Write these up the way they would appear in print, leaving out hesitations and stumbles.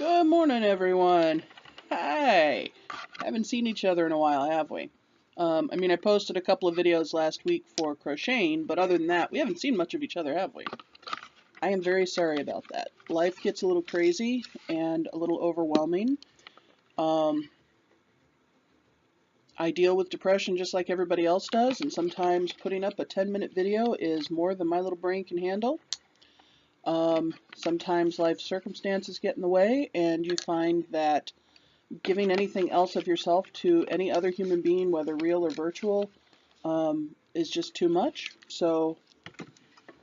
Good morning, everyone. Hi. Haven't seen each other in a while, have we? I posted a couple of videos last week for crocheting, but other than that, we haven't seen much of each other, have we? I am very sorry about that. Life gets a little crazy and a little overwhelming. I deal with depression just like everybody else does, and sometimes putting up a 10-minute video is more than my little brain can handle. Sometimes life circumstances get in the way, and you find that giving anything else of yourself to any other human being, whether real or virtual, is just too much. So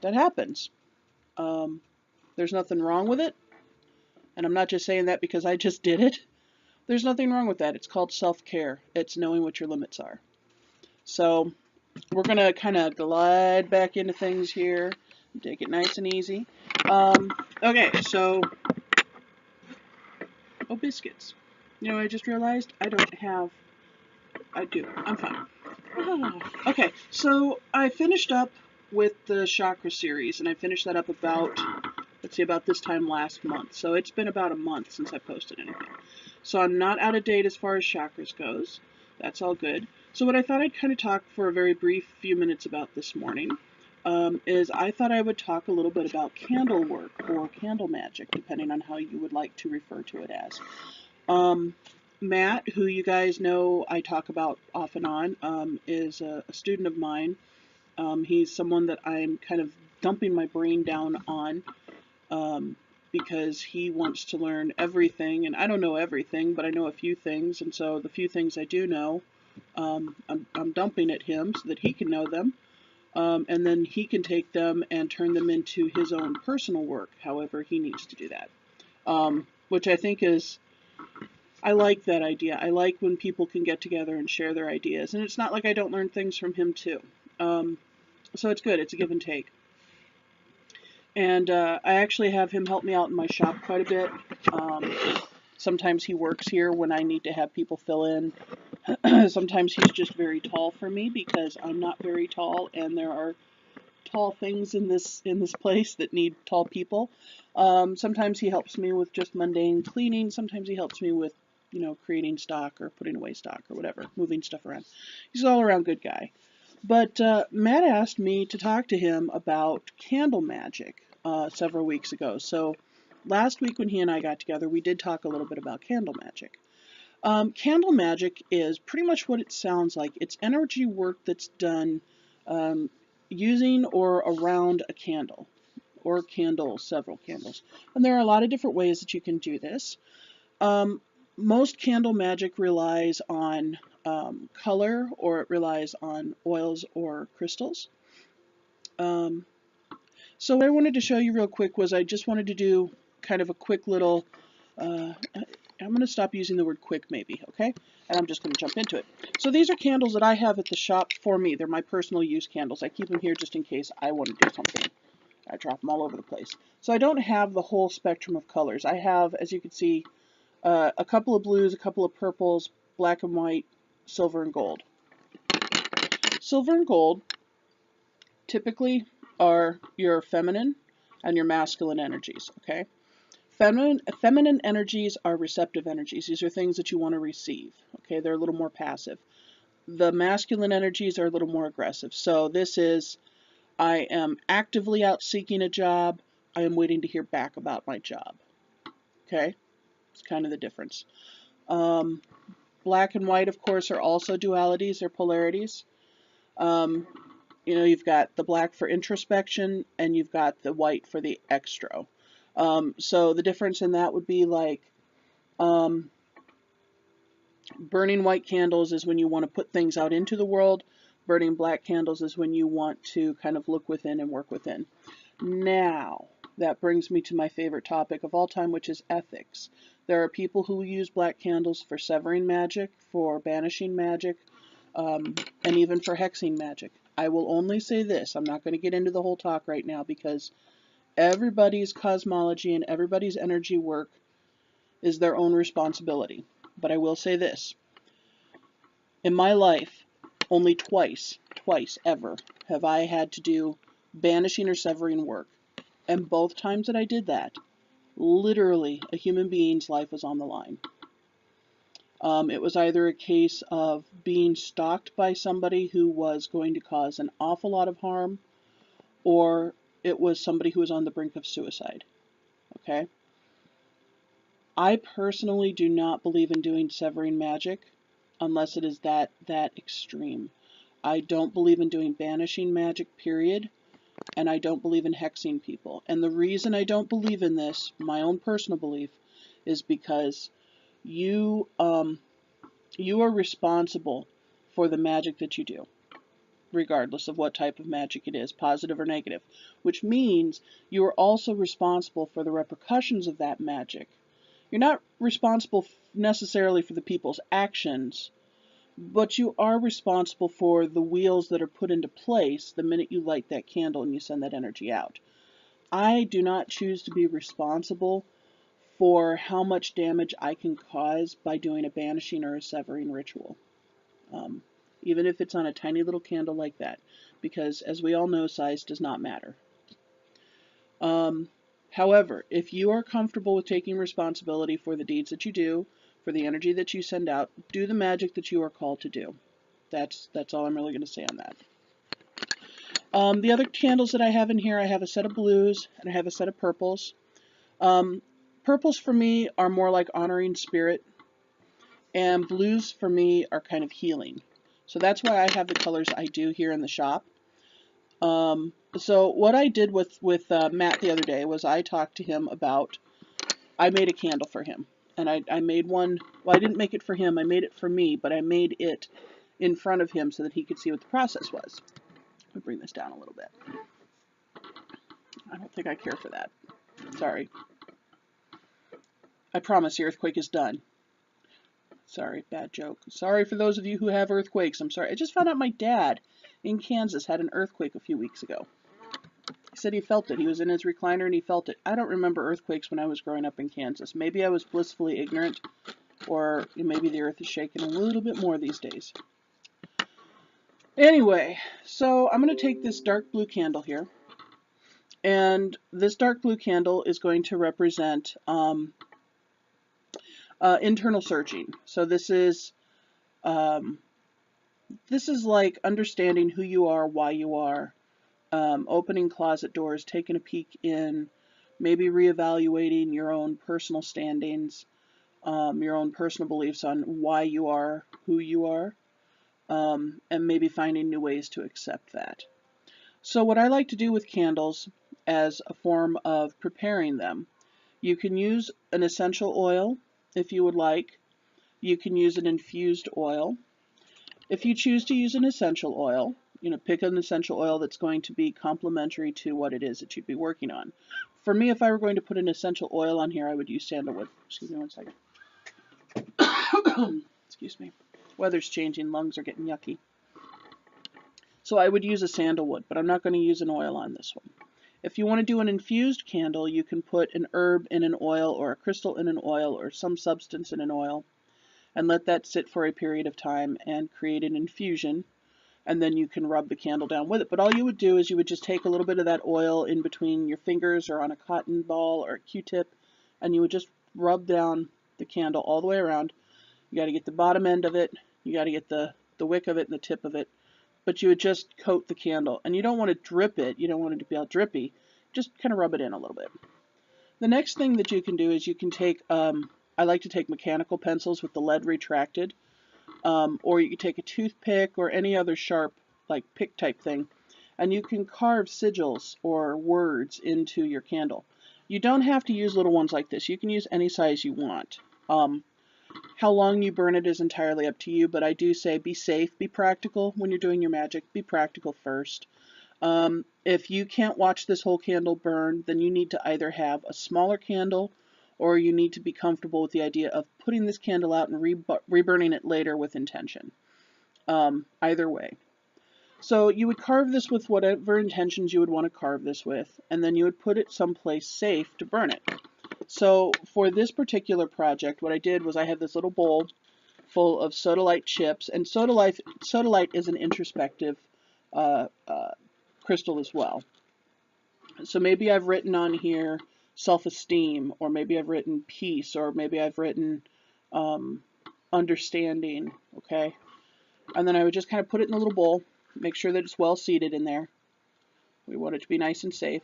that happens. There's nothing wrong with it. And I'm not just saying that because I just did it. There's nothing wrong with that. It's called self-care. It's knowing what your limits are. So we're going to kind of glide back into things here. Take it nice and easy. Okay, so... Oh, biscuits. You know, I just realized I don't have... I do. I'm fine. Okay, so I finished up with the chakra series, and I finished that up about, about this time last month. So it's been about a month since I posted anything. So I'm not out of date as far as chakras goes. That's all good. So what I thought I'd kind of talk for a very brief few minutes about this morning is I thought I would talk a little bit about candle work or candle magic, depending on how you would like to refer to it as. Matt, who you guys know I talk about off and on, is a student of mine. He's someone that I'm kind of dumping my brain down on because he wants to learn everything, and I don't know everything, but I know a few things, and so the few things I do know, I'm dumping at him so that he can know them, and then he can take them and turn them into his own personal work, however he needs to do that, which I think is... I like that idea. I like when people can get together and share their ideas. And it's not like I don't learn things from him, too. So it's good. It's a give and take. And I actually have him help me out in my shop quite a bit. Sometimes he works here when I need to have people fill in. Sometimes he's just very tall for me because I'm not very tall, and there are tall things in this place that need tall people. Sometimes he helps me with just mundane cleaning. Sometimes he helps me with, creating stock or putting away stock or whatever, moving stuff around. He's an all-around good guy. But Matt asked me to talk to him about candle magic several weeks ago. So last week when he and I got together, we did talk a little bit about candle magic. Candle magic is pretty much what it sounds like. It's energy work that's done using or around a candle, or candles, several candles. And there are a lot of different ways that you can do this. Most candle magic relies on color, or it relies on oils or crystals. So what I wanted to show you real quick was I just wanted to do kind of a quick little, I'm going to stop using the word quick maybe, okay? And I'm just going to jump into it. So these are candles that I have at the shop for me. They're my personal use candles. I keep them here just in case I want to do something. I drop them all over the place. So I don't have the whole spectrum of colors. I have, as you can see, a couple of blues, a couple of purples, black and white, silver and gold. Silver and gold typically are your feminine and your masculine energies, okay? Feminine energies are receptive energies. These are things that you want to receive, okay? They're a little more passive. The masculine energies are a little more aggressive. So this is, I am actively out seeking a job. I am waiting to hear back about my job, okay? It's kind of the difference. Black and white, of course, are also dualities. They're polarities. You've got the black for introspection, and you've got the white for the extro. So the difference in that would be like burning white candles is when you want to put things out into the world. Burning black candles is when you want to kind of look within and work within. Now, that brings me to my favorite topic of all time, which is ethics. There are people who use black candles for severing magic, for banishing magic, and even for hexing magic. I will only say this. I'm not going to get into the whole talk right now because everybody's cosmology and everybody's energy work is their own responsibility. But I will say this. In my life, only twice ever, have I had to do banishing or severing work. And both times that I did that literally a human being's life was on the line. It was either a case of being stalked by somebody who was going to cause an awful lot of harm, or it was somebody who was on the brink of suicide. Okay? I personally do not believe in doing severing magic unless it is that extreme. I don't believe in doing banishing magic, period, and I don't believe in hexing people. And the reason I don't believe in this, my own personal belief, is because you are responsible for the magic that you do, regardless of what type of magic it is, positive or negative, which means you are also responsible for the repercussions of that magic. You're not responsible necessarily for the people's actions, but you are responsible for the wheels that are put into place the minute you light that candle and you send that energy out. I do not choose to be responsible for how much damage I can cause by doing a banishing or a severing ritual. Even if it's on a tiny little candle like that, because as we all know, size does not matter. However, if you are comfortable with taking responsibility for the deeds that you do, for the energy that you send out, do the magic that you are called to do. That's all I'm really going to say on that. The other candles that I have in here, I have a set of blues and I have a set of purples. Purples for me are more like honoring spirit, and blues for me are kind of healing. So that's why I have the colors I do here in the shop. So what I did with Matt the other day was I talked to him about, I made a candle for him. And I made one, well, I didn't make it for him, I made it for me, but I made it in front of him so that he could see what the process was. Let me bring this down a little bit. I don't think I care for that. Sorry. I promise the earthquake is done. Sorry, bad joke. Sorry for those of you who have earthquakes. I'm sorry. I just found out my dad in Kansas had an earthquake a few weeks ago. He said he felt it. He was in his recliner and he felt it. I don't remember earthquakes when I was growing up in Kansas. Maybe I was blissfully ignorant, or maybe the earth is shaking a little bit more these days. Anyway, so I'm going to take this dark blue candle here, and this dark blue candle is going to represent internal searching. So this is like understanding who you are, why you are, opening closet doors, taking a peek in, maybe reevaluating your own personal standings, your own personal beliefs on why you are who you are, and maybe finding new ways to accept that. So what I like to do with candles as a form of preparing them, you can use an essential oil if you would like. You can use an infused oil. If you choose to use an essential oil, pick an essential oil that's going to be complementary to what it is that you'd be working on. For me, if I were going to put an essential oil on here, I would use sandalwood. Excuse me one second. Excuse me. Weather's changing, lungs are getting yucky. So I would use a sandalwood, but I'm not going to use an oil on this one. If you want to do an infused candle, you can put an herb in an oil, or a crystal in an oil, or some substance in an oil, and let that sit for a period of time and create an infusion, and then you can rub the candle down with it. But all you would do is you would just take a little bit of that oil in between your fingers or on a cotton ball or a Q-tip, and you would just rub down the candle all the way around. You got to get the bottom end of it, you got to get the wick of it and the tip of it, but you would just coat the candle. And you don't want to drip it, you don't want it to be all drippy, just kind of rub it in a little bit. The next thing that you can do is you can take, I like to take mechanical pencils with the lead retracted, or you can take a toothpick or any other sharp, like pick type thing, and you can carve sigils or words into your candle. You don't have to use little ones like this. You can use any size you want. How long you burn it is entirely up to you, but I do say be safe, be practical when you're doing your magic. Be practical first. If you can't watch this whole candle burn, then you need to either have a smaller candle, or you need to be comfortable with the idea of putting this candle out and reburning it later with intention. Either way. So you would carve this with whatever intentions you would want to carve this with, and then you would put it someplace safe to burn it. So for this particular project, what I did was I had this little bowl full of sodalite chips, and sodalite is an introspective crystal as well. So maybe I've written on here self-esteem, or maybe I've written peace, or maybe I've written understanding, okay? And then I would just kind of put it in a little bowl, make sure that it's well seated in there. We want it to be nice and safe.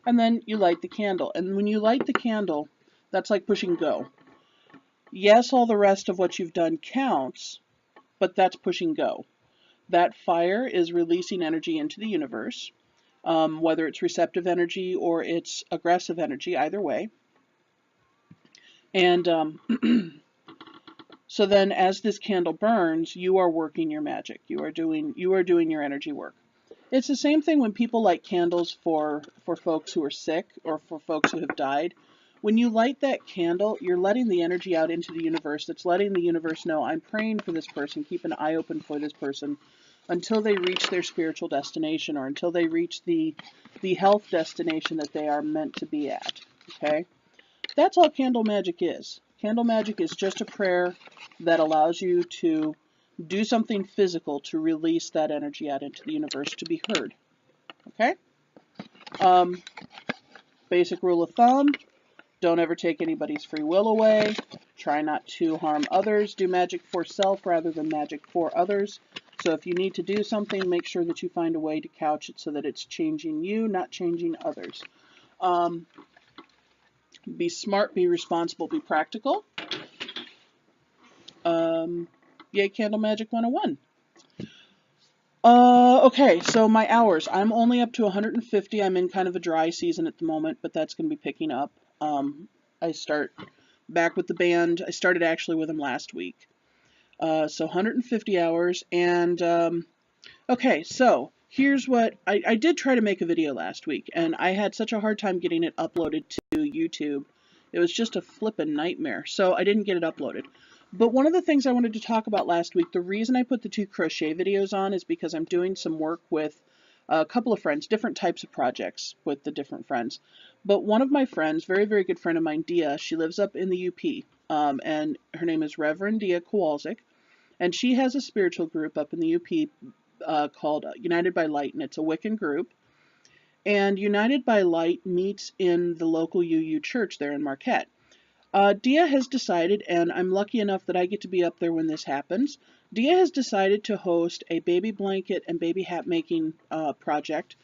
And then you light the candle. And when you light the candle, that's like pushing go. Yes, all the rest of what you've done counts, but that's pushing go. That fire is releasing energy into the universe, whether it's receptive energy or it's aggressive energy, either way. And so then as this candle burns, you are working your magic. You are doing your energy work. It's the same thing when people light candles for folks who are sick or for folks who have died. When you light that candle, you're letting the energy out into the universe. It's letting the universe know, I'm praying for this person. Keep an eye open for this person until they reach their spiritual destination, or until they reach the health destination that they are meant to be at. Okay? That's all candle magic is. Candle magic is just a prayer that allows you to do something physical to release that energy out into the universe to be heard. Okay? Basic rule of thumb, don't ever take anybody's free will away. Try not to harm others. Do magic for self rather than magic for others. So if you need to do something, make sure that you find a way to couch it so that it's changing you, not changing others. Be smart, be responsible, be practical. Yay, Candle Magic 101. Okay, so my hours. I'm only up to 150. I'm in kind of a dry season at the moment, but that's going to be picking up. I start back with the band. I started actually with them last week. So 150 hours. And, okay, so here's what, I did try to make a video last week, and I had such a hard time getting it uploaded to YouTube. It was just a flippin' nightmare, so I didn't get it uploaded. But one of the things I wanted to talk about last week, the reason I put the 2 crochet videos on is because I'm doing some work with a couple of friends, different types of projects with the different friends. But one of my friends, very, very good friend of mine, Dia, she lives up in the UP, and her name is Reverend Dia Kowalczyk, and she has a spiritual group up in the UP called United by Light, and it's a Wiccan group. And United by Light meets in the local UU church there in Marquette. Dia has decided, and I'm lucky enough that I get to be up there when this happens, Dia has decided to host a baby blanket and baby hat making project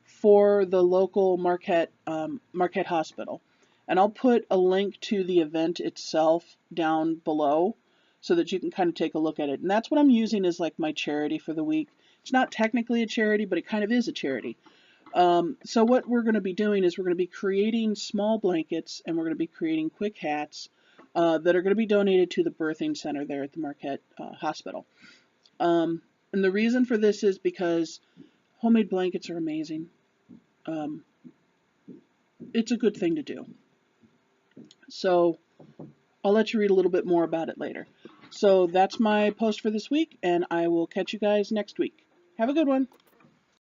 for the local Marquette Hospital. And I'll put a link to the event itself down below so that you can kind of take a look at it. And that's what I'm using as like my charity for the week. It's not technically a charity, but it kind of is a charity. So what we're going to be doing is we're going to be creating small blankets, and we're going to be creating quick hats that are going to be donated to the birthing center there at the Marquette Hospital. And the reason for this is because homemade blankets are amazing. It's a good thing to do. So I'll let you read a little bit more about it later. So that's my post for this week, and I will catch you guys next week. Have a good one.